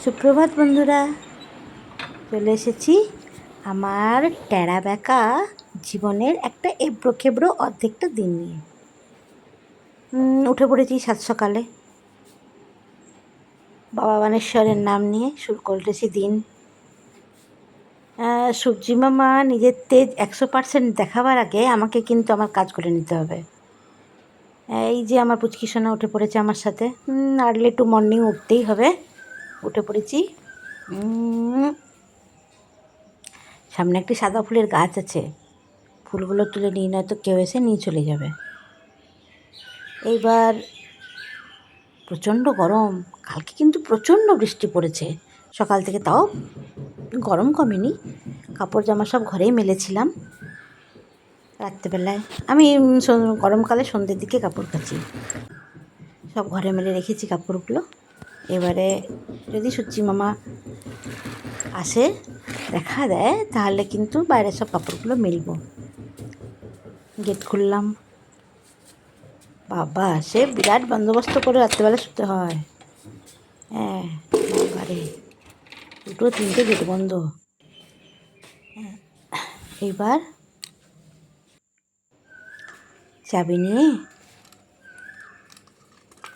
সুপ্রভাত বন্ধুরা, চলে এসেছি আমার টেরা বেঁকা জীবনের একটা এবড়ো খেবড়ো অর্ধেকটা দিন নিয়ে। উঠে পড়েছি সাত সকালে, বাবা বানেশ্বরের নাম নিয়ে শুরু করেছি দিন। সূর্যি মামা নিজের তেজ 100% দেখাবার আগে আমাকে কিন্তু আমার কাজ করে নিতে হবে। এই যে আমার পুচকি সোনা উঠে পড়েছে আমার সাথে, আর্লি টু মর্নিং উঠতেই হবে। উঠে পড়েছি। সামনে একটি সাদা ফুলের গাছ আছে, ফুলগুলো তুলে নিই, নয়তো কেউ এসে নিয়ে চলে যাবে। এইবার প্রচণ্ড গরম, কালকে কিন্তু প্রচণ্ড বৃষ্টি পড়েছে সকাল থেকে, তাও গরম কমেনি। কাপড় জামা সব ঘরেই মেলেছিলাম রাত্রেবেলায়। আমি গরমকালে সন্ধ্যের দিকে কাপড় কাচি, সব ঘরে মেলে রেখেছি কাপড়গুলো। এবারে যদি সূর্যি মামা আসে, দেখা দেয়, তাহলে কিন্তু বাইরের সব কাপড়গুলো মেলবো। গেট খুললাম, বাবা সে বিরাট বন্দোবস্ত করে রাত্রেবেলা শুতে হয়। হ্যাঁ বাবারে, 2-3টে গেট বন্ধ। এইবার চাবি নিয়ে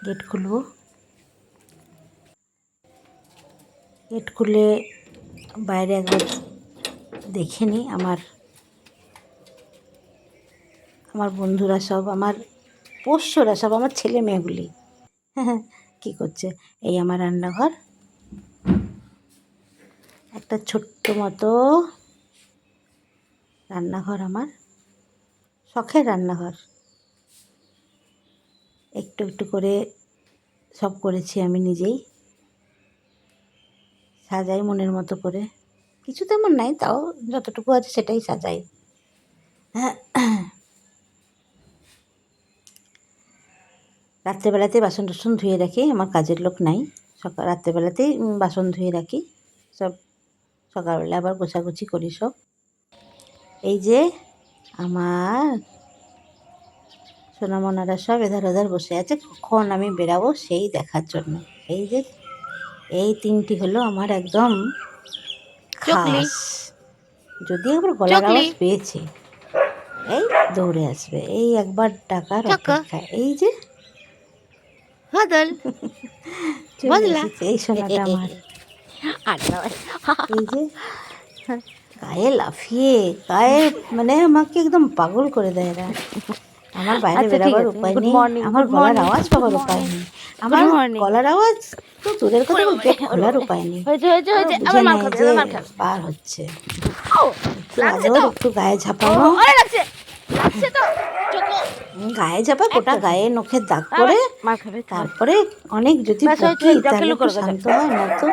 গেট খুলবো। গেট খুলে বাইরে একবার দেখে নিই আমার বন্ধুরা সব, আমার পোষ্যরা সব, আমার ছেলে মেয়েগুলি কী করছে। এই আমার রান্নাঘর, একটা ছোট্ট মতো রান্নাঘর, আমার শখের রান্নাঘর। একটু একটু করে সব করেছি আমি নিজেই, সাজাই মনের মতো করে। কিছু তেমন নাই, তাও যতটুকু আছে সেটাই সাজাই। রাত্রেবেলাতেই বাসন টাসন ধুয়ে রাখি, আমার কাজের লোক নাই। রাত্রেবেলাতেই বাসন ধুয়ে রাখি সব, সকালবেলা আবার গোছাগুছি করি সব। এই যে আমার সোনামনারা সব এধার ওধার বসে আছে, কখন আমি বেরাবো সেই দেখার জন্য। এই যে এই 3টি হলো আমার একদম খাস। যদি একবার গলার আওয়াজ পেয়েছে, এই দৌড়ে আসবে, এই একবার ডাকার অপেক্ষায়। এই যে চলে এসেছে এই সোনাটা আমার। এই যে গায়ে লাফিয়ে, গায়ে মানে আমাকে একদম পাগল করে দেয় এরা। আমার বাইরে বেরাবার উপায় নেই, আমার গলার আওয়াজ পাবার উপায় নেই, আমার গলার আওয়াজ তো দূরের কথা, গেট খোলার উপায় নেই। বুঝে নেয় যে বার হচ্ছে, একটু গায়ে ঝাপানো, গায়ে ঝাপা, গোটা গায়ে নখের দাগ করে, তারপরে অনেক যদি বকি তাহলে একটু শান্ত হয়, নয়তো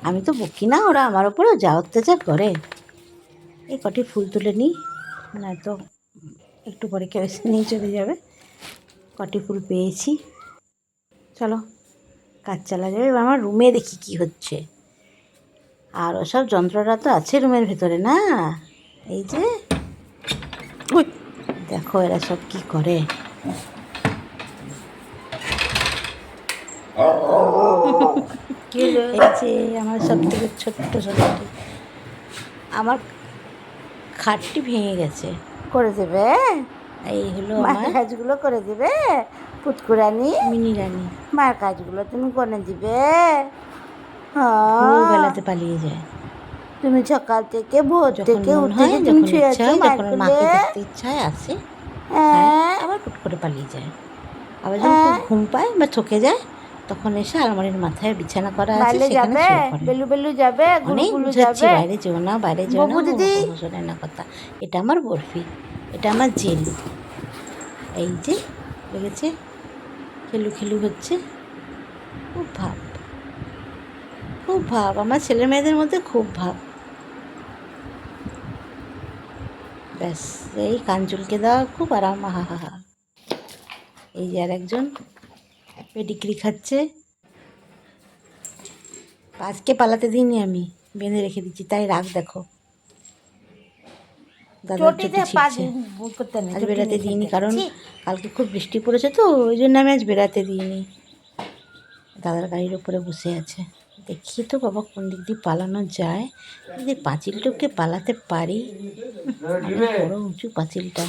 আমি তো বকি না, ওরা আমার ওপরেও যা অত্যাচার করে। এই কটি ফুল তুলে নিই, নয়তো একটু পরে কেউ এসে নিয়ে চলে যাবে। কটি ফুল পেয়েছি, চলো কাজ চালা যাবে। এবার আমার রুমে দেখি কি হচ্ছে। আর ওসব যন্ত্রটা তো আছে রুমের ভেতরে না। এই যে দেখো এরা সব কি করে। এই যে আমার সব থেকে ছোট্ট সোনাটি, আমার খাটটি ভেঙে গেছে, করে দেবে। এই হলো আমার কাজগুলো করে দেবে পুতকুরানি, মিনি রানী। মার কাজগুলো তুমি করে দিবে। বেলাতে পালিয়ে যায়। তুমি সকাল থেকে ভোর থেকে উঠে তুমি শুয়ে আছো, মাকে দেখতে ইচ্ছায় আসে, আবার টুট করে পালিয়ে যায়। আবার যখন খুব ঘুম পায় বা থকে যায়, তখন এসে আলমারির মাথায় বিছানা করা আছে, সেখানে শুয়ে পড়ে। বেলু বেলু যাবে, অনেক বুঝাচ্ছি বাইরে যেও না, বাইরে যেও না, শোনে না কথা। এটা আমার বরফি, এটা আমার জেলু। এই যে লেগেছে, খেলু খেলু হচ্ছে। খুব ভাব, খুব ভাব, আমার ছেলে মেয়েদের মধ্যে খুব ভাব। ব্যাস, এই কান চুলকে দেওয়া খুব আরাম। হা হা হা। এই যে আর একজন পেডিগ্রি খাচ্ছে, আজকে পালাতে দিইনি, আমি বেঁধে রেখে দিচ্ছি, তাই রাগ দেখো। দাদার চটি ছিঁড়ছে, আজ বেড়াতে দিইনি, কারণ কালকে খুব বৃষ্টি পড়েছে তো, ওই জন্য আমি আজ বেড়াতে দিইনি। দাদার গাড়ির ওপরে বসে আছে, দেখি তো বাবা কোন দিক দিয়ে পালানো যায়। যদি পাঁচিলটাকে পালাতে পারি। অনেক বড় উঁচু পাঁচিলটা,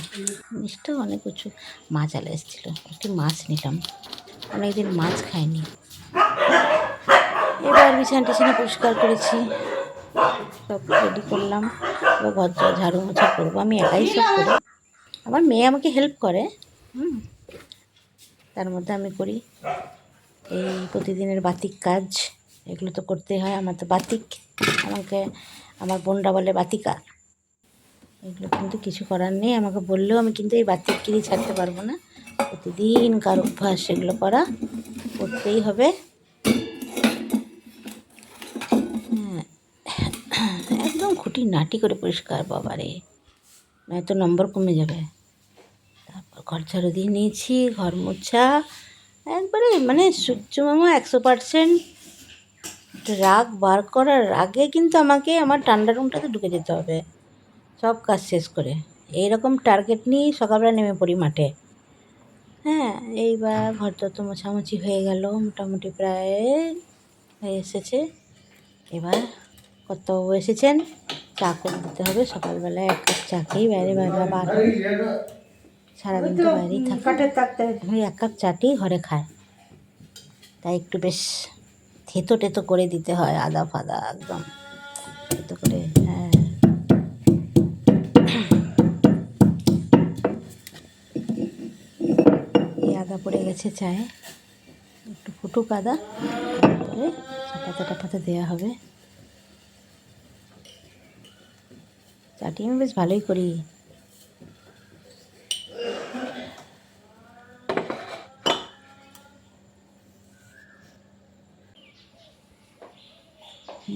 নিচটাও অনেক উঁচু। মাছ আলা এসেছিল, একটি মাছ নিলাম, অনেকদিন মাছ খাইনি। এবার বিছানা টিছানা পরিষ্কার করেছি, সব রেডি করলাম। এবার ঘর ঝাড়ু মোছা করবো, আমি একাই সব করি। আমার মেয়ে আমাকে হেল্প করে, তার মধ্যে আমি করি। এই প্রতিদিনের বাতিক কাজ, এগুলো তো করতে হয়। আমার তো বাতিক, আমাকে আমার বোনরা বলে বাতিকা। এগুলো কিন্তু কিছু করার নেই, আমাকে বললেও আমি কিন্তু এই বাতিকগিরি ছাড়তে পারবো না। প্রতিদিন কার অভ্যাস সেগুলো করা, করতেই হবে। একদম খুঁটি নাটি করে পরিষ্কার, বাবারে নয়তো নম্বর কমে যাবে। তারপর ঘর ঝাড়ু দিয়ে নিয়েছি, ঘর মোছা একবারে মানে সূর্যমামা 100%। রাগ বার করার আগে কিন্তু আমাকে আমার ঠান্ডা রুমটাতে ঢুকে যেতে হবে সব কাজ শেষ করে। এইরকম টার্গেট নিয়ে সকালবেলা নেমে পড়ি মাঠে। হ্যাঁ, এইবার ঘর তো মোছামুছি হয়ে গেল, মোটামুটি প্রায় হয়ে এসেছে। এবার কর্তাবাবু এসেছেন, চা করে দিতে হবে। সকালবেলায় এক কাপ চা খেয়েই বাইরে বার সারাদিন তো বাইরেই থাকে, ওই এক কাপ চাটি ঘরে খায়, তাই একটু বেশ থেতো টেতো করে দিতে হয়, আদা ফাদা একদম থেতো করে। হ্যাঁ, এই আদা পড়ে গেছে চায়ে, একটু ফুটুক আদা, তারপরে চাপাতা টাপাতা দেওয়া হবে। চাটি আমি বেশ ভালোই করি।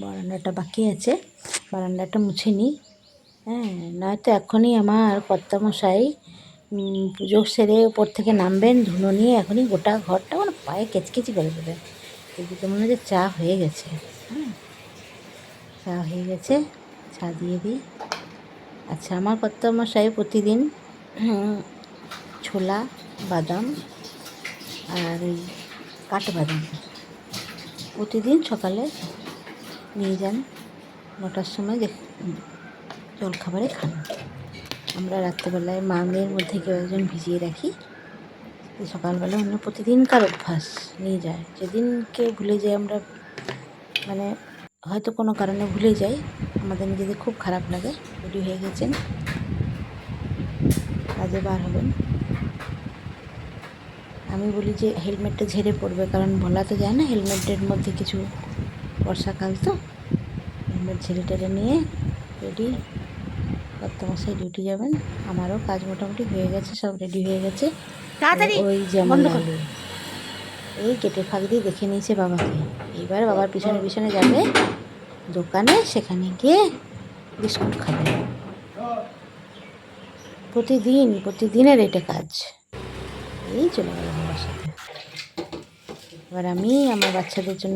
বারান্দাটা বাকি আছে, বারান্দাটা মুছে নিই। হ্যাঁ, নয়তো এখনই আমার কর্তামশাই পুজো সেরে উপর থেকে নামবেন, ধুনো নিয়ে এখনই গোটা ঘরটা মানে পায়ে কেচকেচি করে দেবে। এদিকে মনে হচ্ছে চা হয়ে গেছে। হ্যাঁ, চা হয়ে গেছে, চা দিয়ে দিই। আচ্ছা, আমার কর্তামশাই প্রতিদিন ছোলা, বাদাম আর ওই কাঠবাদাম প্রতিদিন সকালে নিয়ে যান, 9টার সময় জলখাবারে খান। আমরা রাত্রেবেলায় মা মেয়ের মধ্যে কেউ একজন ভিজিয়ে রাখি, সকালবেলা অন্য প্রতিদিনকার অভ্যাস নিয়ে যায়। যেদিন কেউ ভুলে যায়, আমরা মানে হয়তো কোনো কারণে ভুলে যাই, আমাদের নিজেদের খুব খারাপ লাগে। রেডি হয়ে গেছেন, কাজে বার হবেন। আমি বলি যে হেলমেটটা ঝেড়ে পড়বে, কারণ বলা তো যায় না হেলমেটের মধ্যে কিছু, বর্ষাকাল তো। হেলমেট ঝেড়ে টেড়ে নিয়ে রেডি, কর্তামশাই ডিউটি যাবেন। আমারও কাজ মোটামুটি হয়ে গেছে, সব রেডি হয়ে গেছে। ওই যেমন এই গেটের ফাঁক দিয়ে দেখে নিয়েছে বাবাকে। এইবার বাবার পিছনে পিছনে যাবে দোকানে, সেখানে গিয়ে বিস্কুট খাবে। প্রতিদিনের এটা কাজ। এই চলে গেল বাবার সাথে। এবার আমি আমার বাচ্চাদের জন্য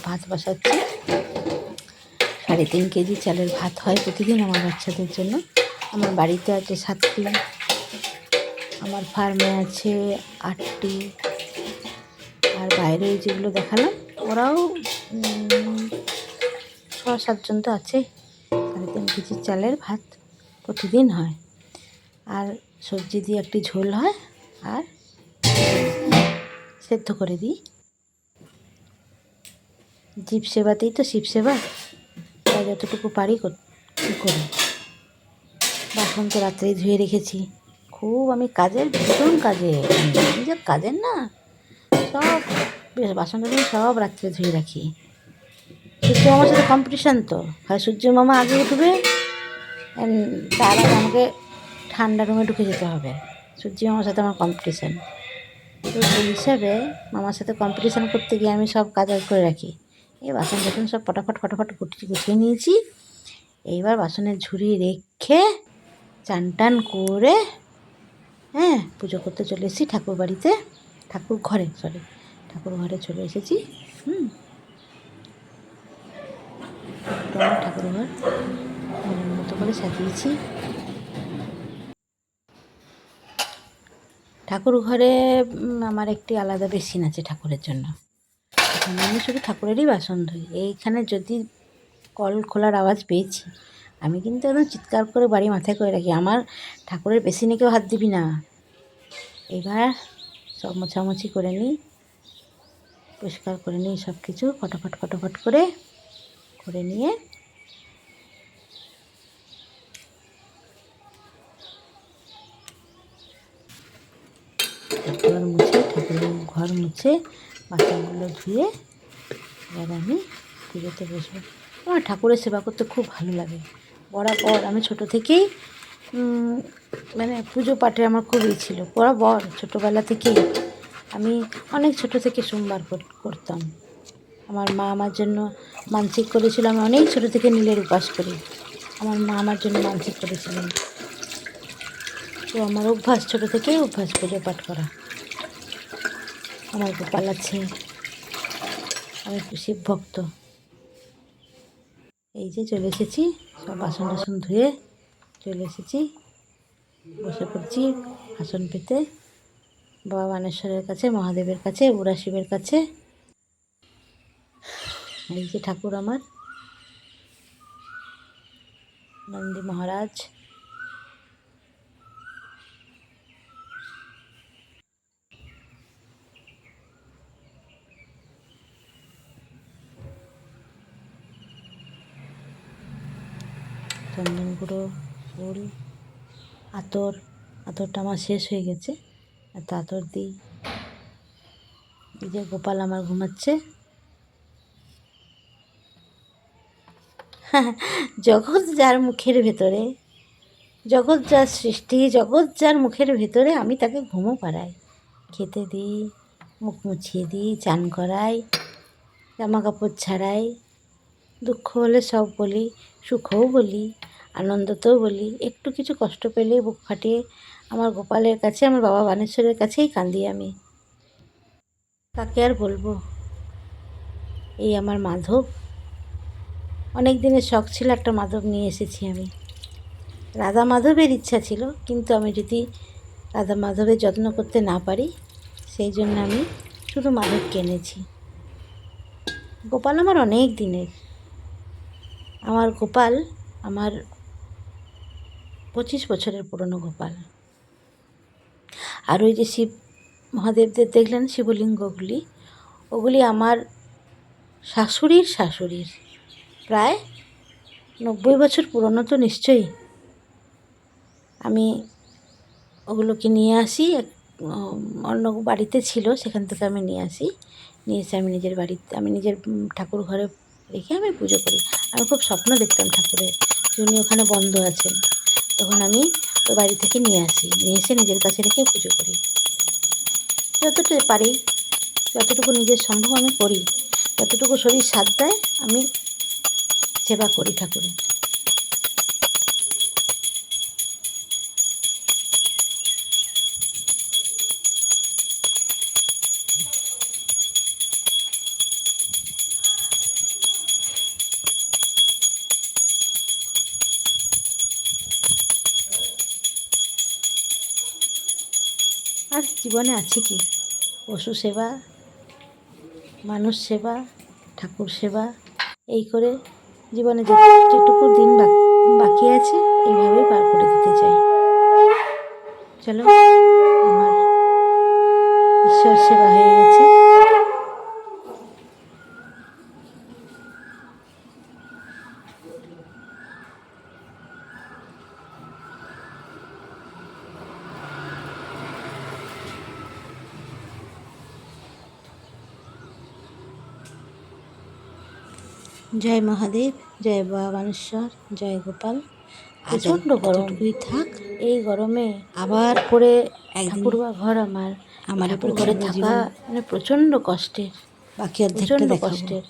ভাত বসাচ্ছি। 3.5 কেজি চালের ভাত হয় প্রতিদিন আমার বাচ্চাদের জন্য। আমার বাড়িতে আছে 7টি, আমার ফার্মে আছে 8টি, আর বাইরে যেগুলো দেখালাম ওরাও 6-7 জন তো আছে। 3.5 কেজি চালের ভাত প্রতিদিন হয়, আর সবজি দিয়ে একটি ঝোল হয়, আর সেদ্ধ করে দিই। জীব সেবাতেই তো শিব সেবা, তাই যতটুকু পারি করি। বাসন তো রাত্রেই ধুয়ে রেখেছি। খুব আমি কাজের, ভীষণ কাজের, নিজের কাজের না, সব বাসন সব রাত্রে ধুয়ে রাখি। সূর্য মামার সাথে কম্পিটিশান তো হয়, সূর্য মামা আগে উঠবে, তার আগে আমাকে ঠান্ডা রুমে ঢুকে যেতে হবে। সূর্য মামার সাথে আমার কম্পিটিশান, তো সেই হিসাবে মামার সাথে কম্পিটিশান করতে গিয়ে আমি সব কাজ করে রাখি। এই বাসন সব ফটাফট গুছিয়ে নিয়েছি। এইবার বাসনের ঝুড়ি রেখে চান টান করে, হ্যাঁ, পুজো করতে চলে এসেছি ঠাকুর বাড়িতে, ঠাকুর ঘরে চলে এসেছি। ঠাকুর ঘর মনের মতো করে সাজিয়েছি। ঠাকুর ঘরে আমার একটি আলাদা বেসিন আছে ঠাকুরের জন্য, এখন আমি শুধু ঠাকুরেরই বাসন ধুই। এইখানে যদি কল খোলার আওয়াজ পেয়েছি, আমি কিন্তু একদম চিৎকার করে বাড়ি মাথায় করে রাখি, আমার ঠাকুরের বেসিনে কেউ হাত দিবি না। এবার সব মোছামুছি করে নিই, পরিষ্কার করে নিই সব কিছু ফটাফট ফটাফট করে নিয়ে ঠাকুরের ঘর মুছে বাসনগুলো ধুয়ে এবার আমি পুজোতে বসবো। আমার ঠাকুরের সেবা করতে খুব ভালো লাগে। বরাবর আমি ছোটো থেকেই মানে পুজো পাঠে আমার খুবই ছিল। বরাবর ছোটোবেলা থেকেই আমি অনেক ছোটো থেকে সোমবার করতাম। আমার মা আমার জন্য মানসিক করেছিল, আমি অনেক ছোটো থেকে নীলের উপাস করি। আমার মা আমার জন্য মানসিক করেছিলেন, তো আমার অভ্যাস ছোটো থেকেই অভ্যাস পুজো পাঠ করা। আমার গোপাল আছে, আমি শিব ভক্ত। এই যে চলে এসেছি, সব বাসন টাসন ধুয়ে চলে এসেছি, বসে পড়ছি আসন পেতে বাবা বানেশ্বরের কাছে, মহাদেবের কাছে, বুড়া শিবের কাছে। এই যে ঠাকুর আমার নন্দী মহারাজ। চন্দন গুঁড়ো, ফুল, আতরটা আমার শেষ হয়ে গেছে, এত আতর দিই। এই যে গোপাল আমার ঘুমাচ্ছে। জগৎ যার মুখের ভেতরে, জগৎ যার সৃষ্টি, জগৎ যার মুখের ভেতরে, আমি তাকে ঘুমো পাড়াই, খেতে দিই, মুখ মুছিয়ে দিই, চান করাই, জামা কাপড় ছাড়াই। দুঃখ হলে সব বলি, সুখও বলি, আনন্দতেও বলি। একটু কিছু কষ্ট পেলেই বুক ফাটিয়ে আমার গোপালের কাছে, আমার বাবা বানেশ্বরের কাছেই কাঁদি আমি। কাকে আর বলবো, এই আমার মাধব। অনেক দিনের শখ ছিল একটা মাধব নিয়ে এসেছি আমি। রাধা মাধবের ইচ্ছা ছিল, কিন্তু আমি যদি রাধা মাধবের যত্ন করতে না পারি, সেই জন্য আমি শুধু মাধবকে এনেছি। গোপাল আমার অনেক দিনের, আমার গোপাল আমার 25 বছরের পুরনো গোপাল। আর ওই যে শিব মহাদেবদের দেখলেন শিবলিঙ্গগুলি, ওগুলি আমার শাশুড়ির প্রায় 90 বছর পুরনো তো নিশ্চয়ই। আমি ওগুলোকে নিয়ে আসি, অন্য বাড়িতে ছিল, সেখান থেকে আমি নিয়ে এসে আমি নিজের বাড়িতে, আমি নিজের ঠাকুর ঘরে রেখে আমি পুজো করি। আমি খুব স্বপ্ন দেখতাম ঠাকুরের, উনি ওখানে বন্ধ আছেন, তখন আমি ওই বাড়ি থেকে নিয়ে এসে নিজের কাছে রেখে পুজো করি। যতটা পারি, যতটুকু নিজের সম্ভব আমি করি, যতটুকু শরীর সাথ দেয় আমি সেবা করি ঠাকুরের। আর জীবনে আছে কি, পশু সেবা, মানুষ সেবা, ঠাকুর সেবা, এই করে জীবনে যেটুকু দিন বাকি আছে এইভাবেই পার করে দিতে চাই। চলো, আমার ঈশ্বর সেবা হয়ে গেছে। জয় মহাদেব, জয় বাবা বানেশ্বর, জয় গোপাল। প্রচণ্ড গরম থাক, এই গরমে আবার করে ঠাকুরবা ঘর আমার উপর ঘরে থাকা মানে প্রচণ্ড কষ্টের, বাকি অর্ধেকটা কষ্টের।